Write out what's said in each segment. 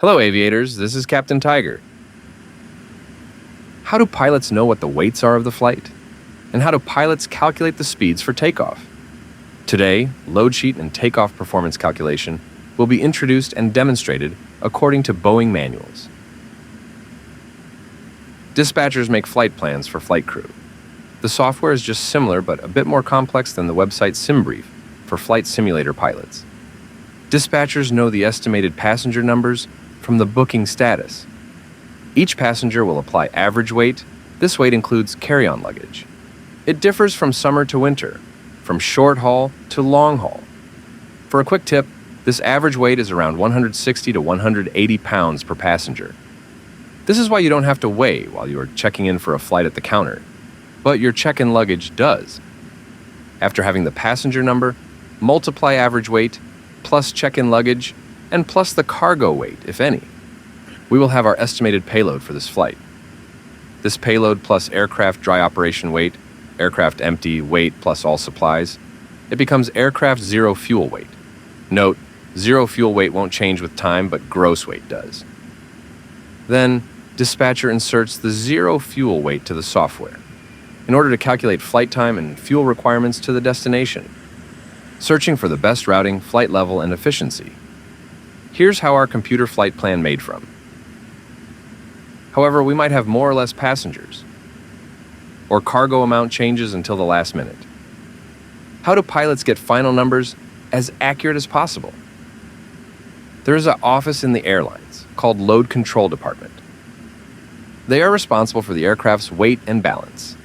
Hello, aviators. This is Captain Tiger. How do pilots know what the weights are of the flight? And how do pilots calculate the speeds for takeoff? Today, Loadsheet and takeoff performance calculation will be introduced and demonstrated according to Boeing manuals. Dispatchers make flight plans for flight crew. The software is just similar but a bit more complex than the website SimBrief for flight simulator pilots. Dispatchers know the estimated passenger numbers from the booking status. Each passenger will apply average weight. This weight includes carry-on luggage. It differs from summer to winter, from short haul to long haul. For a quick tip, this average weight is around 160 to 180 pounds per passenger. This is why you don't have to weigh while you are checking in for a flight at the counter, but your check-in luggage does. After having the passenger number, multiply average weight, plus check-in luggage, and plus the cargo weight, if any. We will have our estimated payload for this flight. This payload plus aircraft dry operation weight, aircraft empty weight plus all supplies, it becomes aircraft zero fuel weight. Note, zero fuel weight won't change with time, but gross weight does. Then, dispatcher inserts the zero fuel weight to the software in order to calculate flight time and fuel requirements to the destination, searching for the best routing, flight level, and efficiency. Here's how our computer flight plan made from. However, we might have more or less passengers, or cargo amount changes until the last minute. How do pilots get final numbers as accurate as possible? There is an office in the airlines called Load Control Department. They are responsible for the aircraft's weight and balance,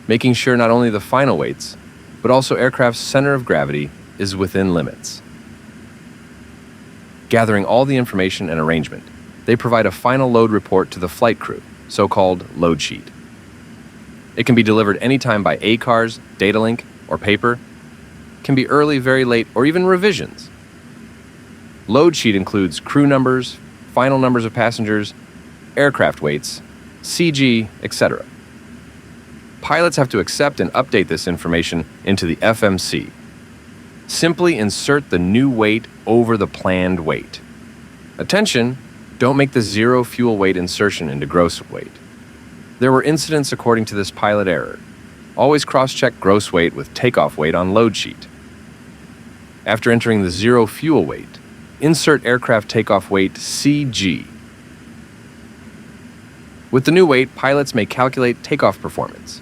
making sure not only the final weights, but also aircraft's center of gravity is within limits. Gathering all the information and arrangement, they provide a final load report to the flight crew, so-called load sheet. It can be delivered anytime by ACARS, data link, or paper. It can be early, very late, or even revisions. Load sheet includes crew numbers, final numbers of passengers, aircraft weights, CG, etc. Pilots have to accept and update this information into the FMC. Simply insert the new weight over the planned weight. Attention, don't make the zero fuel weight insertion into gross weight. There were incidents according to this pilot error. Always cross-check gross weight with takeoff weight on load sheet. After entering the zero fuel weight, insert aircraft takeoff weight CG. With the new weight, pilots may calculate takeoff performance.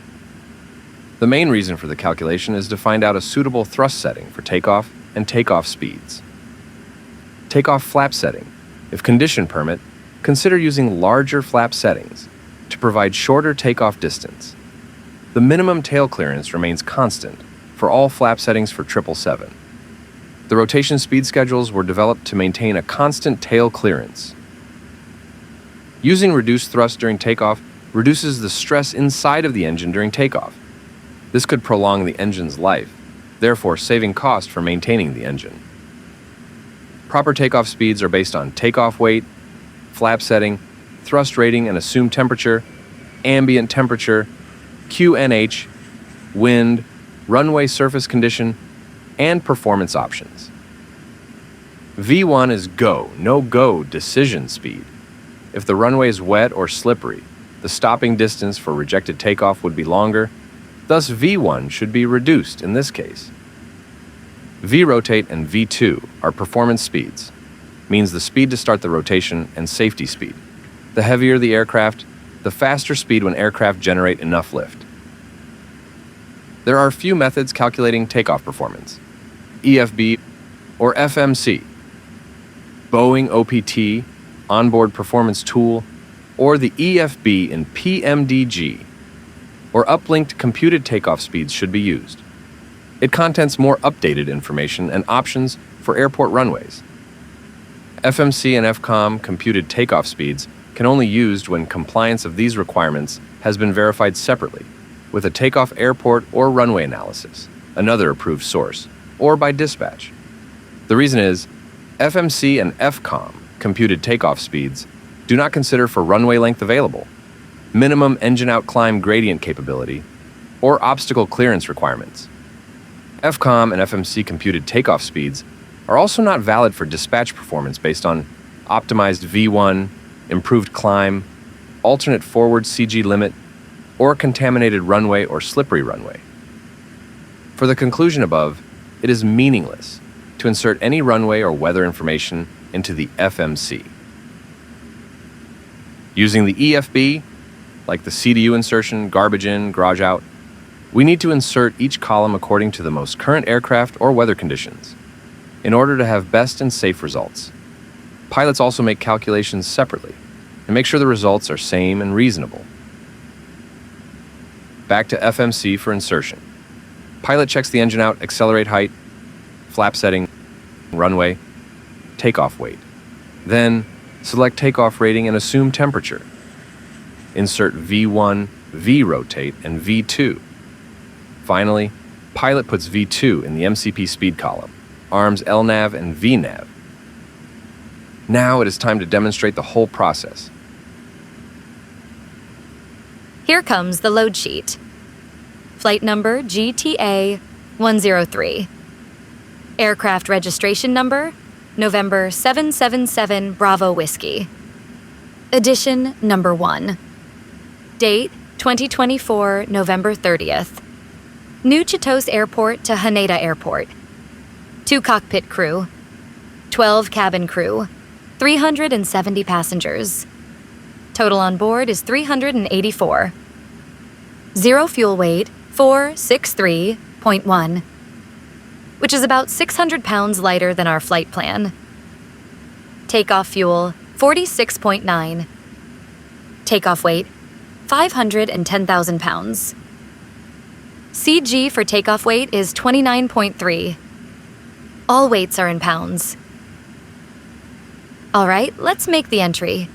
The main reason for the calculation is to find out a suitable thrust setting for takeoff and takeoff speeds. Takeoff flap setting. If condition permit, consider using larger flap settings to provide shorter takeoff distance. The minimum tail clearance remains constant for all flap settings for 777. The rotation speed schedules were developed to maintain a constant tail clearance. Using reduced thrust during takeoff reduces the stress inside of the engine during takeoff. This could prolong the engine's life, therefore saving cost for maintaining the engine. Proper takeoff speeds are based on takeoff weight, flap setting, thrust rating and assumed temperature, ambient temperature, QNH, wind, runway surface condition, and performance options. V1 is go, no-go decision speed. If the runway is wet or slippery, the stopping distance for rejected takeoff would be longer. Thus, V1 should be reduced in this case. V-rotate and V2 are performance speeds, means the speed to start the rotation and safety speed. The heavier the aircraft, the faster speed when aircraft generate enough lift. There are a few methods calculating takeoff performance: EFB or FMC, Boeing OPT, Onboard Performance Tool, or the EFB in PMDG, or uplinked computed takeoff speeds should be used. It contents more updated information and options for airport runways. FMC and FCOM computed takeoff speeds can only be used when compliance of these requirements has been verified separately with a takeoff airport or runway analysis, another approved source, or by dispatch. The reason is, FMC and FCOM computed takeoff speeds do not consider for runway length available, minimum engine out climb gradient capability, or obstacle clearance requirements. FCOM and FMC computed takeoff speeds are also not valid for dispatch performance based on optimized V1, improved climb, alternate forward CG limit, or contaminated runway or slippery runway. For the conclusion above, it is meaningless to insert any runway or weather information into the FMC. Using the EFB, like the CDU insertion, garbage in, garage out, we need to insert each column according to the most current aircraft or weather conditions in order to have best and safe results. Pilots also make calculations separately and make sure the results are same and reasonable. Back to FMC for insertion. Pilot checks the engine out, accelerate height, flap setting, runway, takeoff weight. Then, select takeoff rating and assume temperature. Insert V1, V rotate, and V2. Finally, pilot puts V2 in the MCP speed column, arms LNAV and VNAV. Now it is time to demonstrate the whole process. Here comes the load sheet. Flight number GTA 103. Aircraft registration number November 777 Bravo Whiskey. Edition number 1. Date 2024 November 30th. New Chitose Airport to Haneda Airport. 2 cockpit crew. 12 cabin crew. 370 passengers. Total on board is 384. Zero fuel weight 463.1, which is about 600 pounds lighter than our flight plan. Takeoff fuel 46.9. Takeoff weight 510,000 pounds. CG for takeoff weight is 29.3. All weights are in pounds. All right, let's make the entry.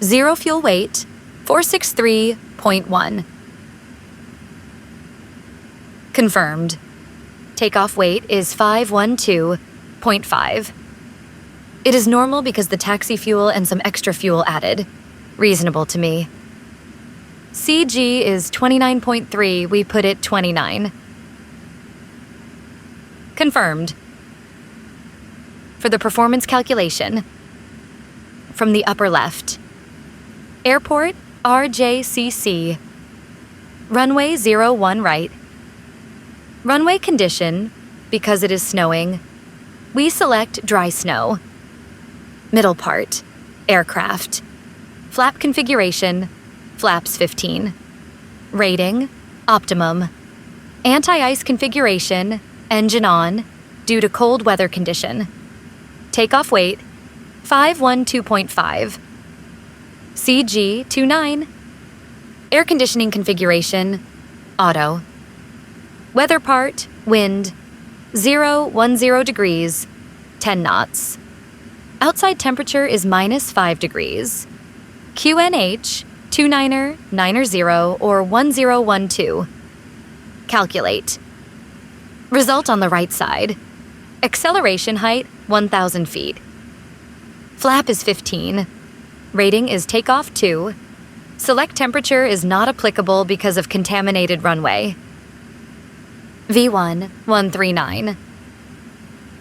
Zero fuel weight 463.1. Confirmed. Takeoff weight is 512.5. It is normal because the taxi fuel and some extra fuel added. Reasonable to me. CG is 29.3, we put it 29. Confirmed. For the performance calculation, from the upper left, Airport RJCC, runway 01 right. Runway condition, because it is snowing, we select dry snow. Middle part, aircraft. Flap configuration, flaps 15. Rating, optimum. Anti-ice configuration, engine on, due to cold weather condition. Takeoff weight, 512.5. CG 29. Air conditioning configuration, auto. Weather part, wind, 010 degrees, 10 knots. Outside temperature is -5 degrees. QNH, 29er, or 1012. Calculate. Result on the right side. Acceleration height, 1,000 feet. Flap is 15. Rating is takeoff 2. Select temperature is not applicable because of contaminated runway. V1, 139.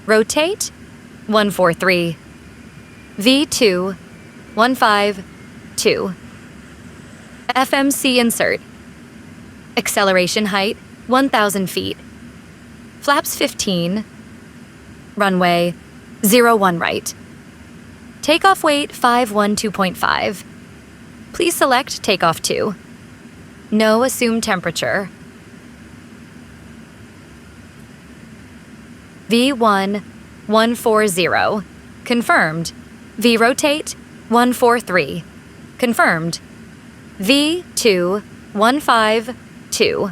Rotate, 143. V2, 152. FMC insert. Acceleration height, 1,000 feet. Flaps 15. Runway, 01 right. Takeoff weight, 512.5. Please select takeoff 2. No assumed temperature. V1, 140. Confirmed. V rotate, 143. Confirmed. V2, 152.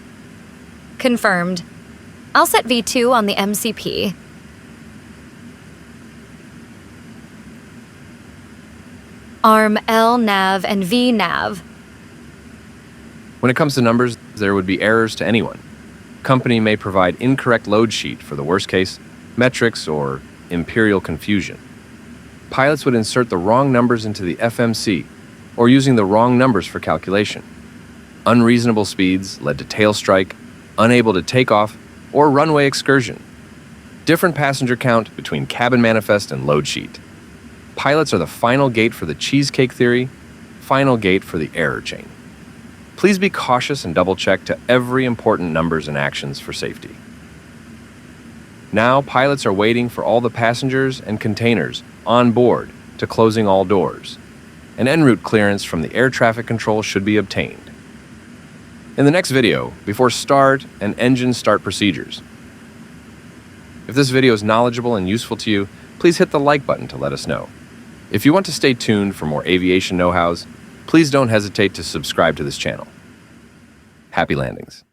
Confirmed. I'll set V2 on the MCP. Arm L nav and V nav. When it comes to numbers, there would be errors to anyone. Company may provide incorrect load sheet for the worst case, metrics, or imperial confusion. Pilots would insert the wrong numbers into the FMC, or using the wrong numbers for calculation. Unreasonable speeds led to tail strike, unable to take off, or runway excursion. Different passenger count between cabin manifest and load sheet. Pilots are the final gate for the cheesecake theory, final gate for the error chain. Please be cautious and double-check to every important numbers and actions for safety. Now, pilots are waiting for all the passengers and containers on board to closing all doors. An en route clearance from the air traffic control should be obtained. In the next video, before start and engine start procedures. If this video is knowledgeable and useful to you, please hit the like button to let us know. If you want to stay tuned for more aviation know-hows, please don't hesitate to subscribe to this channel. Happy landings.